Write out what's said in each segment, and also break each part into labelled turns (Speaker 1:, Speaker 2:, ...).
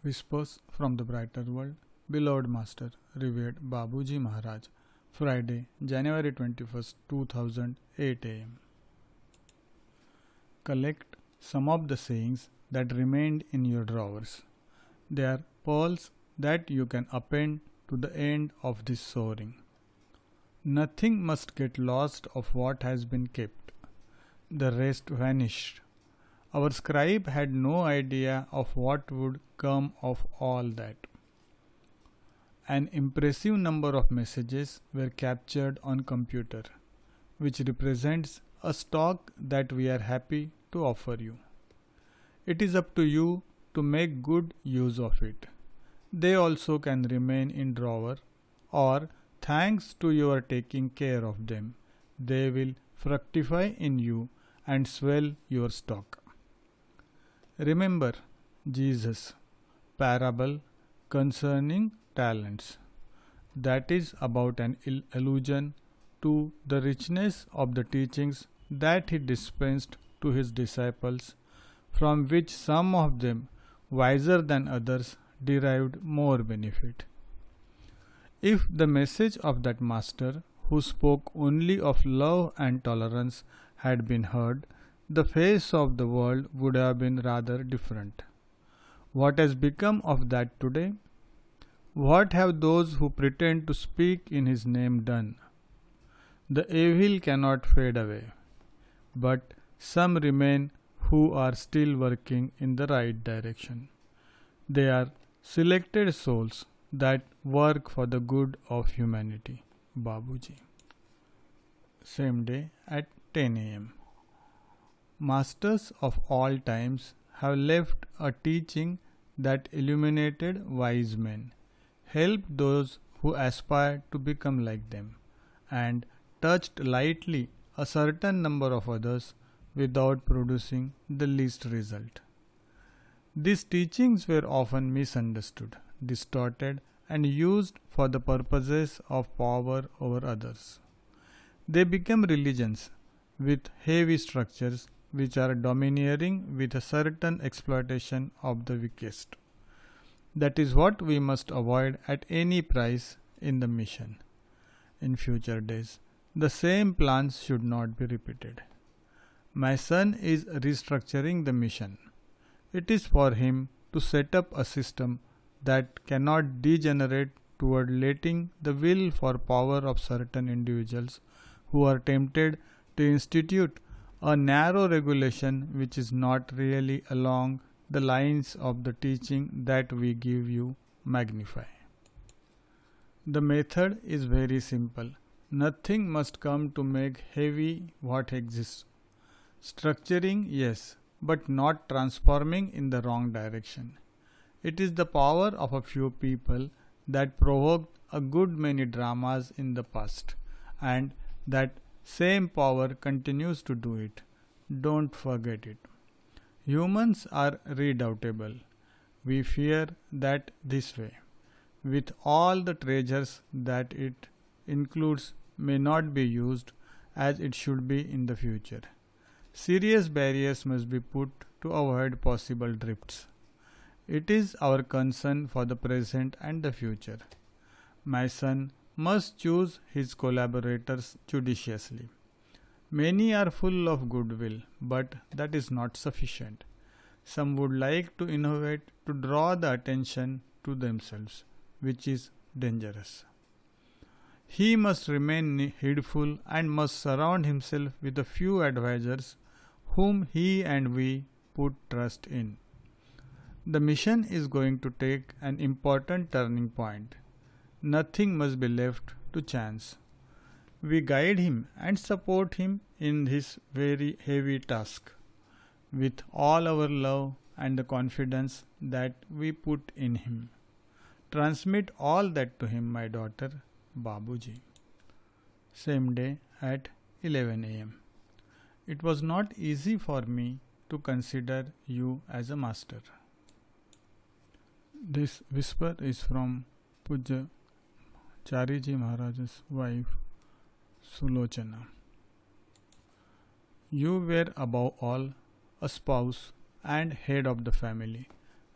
Speaker 1: Whispers from the Brighter World, Beloved Master, Revered Babuji Maharaj, Friday, January 21st, 2008 am. Collect some of the sayings that remained in your drawers. They are pearls that you can append to the end of this soaring. Nothing must get lost of what has been kept. The rest vanished. Our scribe had no idea of what would come of all that. An impressive number of messages were captured on computer, which represents a stock that we are happy to offer you. It is up to you to make good use of it. They also can remain in drawer, or thanks to your taking care of them, they will fructify in you and swell your stock. Remember Jesus' parable concerning talents. That is about an allusion to the richness of the teachings that he dispensed to his disciples, from which some of them, wiser than others, derived more benefit. If the message of that master, who spoke only of love and tolerance, had been heard, the face of the world would have been rather different. What has become of that today? What have those who pretend to speak in his name done? The evil cannot fade away, but some remain who are still working in the right direction. They are selected souls that work for the good of humanity. Babuji. Same day at 10 am. Masters of all times have left a teaching that illuminated wise men, helped those who aspired to become like them, and touched lightly a certain number of others without producing the least result. These teachings were often misunderstood, distorted, and used for the purposes of power over others. They became religions with heavy structures which are domineering with a certain exploitation of the weakest. That is what we must avoid at any price in the mission. In future days, the same plans should not be repeated. My son is restructuring the mission. It is for him to set up a system that cannot degenerate toward letting the will for power of certain individuals who are tempted to institute a narrow regulation which is not really along the lines of the teaching that we give you magnify. The method is very simple. Nothing must come to make heavy what exists. Structuring, yes, but not transforming in the wrong direction. It is the power of a few people that provoked a good many dramas in the past, and that same power continues to do it. Don't forget it. Humans are redoubtable. We fear that this way, with all the treasures that it includes, may not be used as it should be in the future. Serious barriers must be put to avoid possible drifts. It is our concern for the present and the future. My son must choose his collaborators judiciously. Many are full of goodwill, but that is not sufficient. Some would like to innovate to draw the attention to themselves, which is dangerous. He must remain heedful and must surround himself with a few advisors whom he and we put trust in. The mission is going to take an important turning point. Nothing must be left to chance. We guide him and support him in his very heavy task with all our love and the confidence that we put in him. Transmit all that to him, my daughter, Babuji. Same day at 11 am. It was not easy for me to consider you as a master. This whisper is from Pujya Chariji Maharaj's wife, Sulochana. You were above all a spouse and head of the family,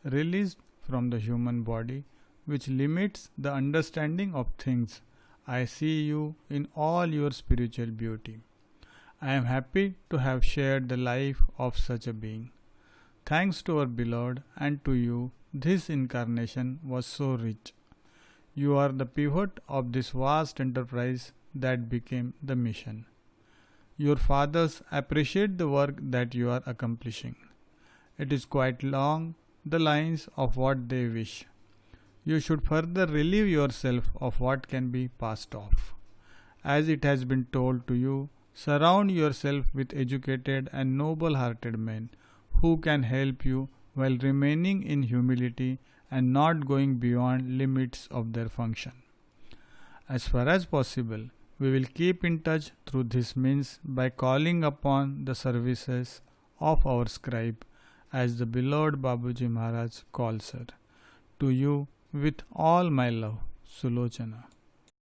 Speaker 1: released from the human body, which limits the understanding of things. I see you in all your spiritual beauty. I am happy to have shared the life of such a being. Thanks to our beloved and to you, this incarnation was so rich. You are the pivot of this vast enterprise that became the mission. Your fathers appreciate the work that you are accomplishing. It is quite long the lines of what they wish. You should further relieve yourself of what can be passed off. As it has been told to you, surround yourself with educated and noble hearted men who can help you while remaining in humility and not going beyond limits of their function. As far as possible, we will keep in touch through this means by calling upon the services of our scribe, as the beloved Babuji Maharaj calls her. To you, with all my love, Sulochana.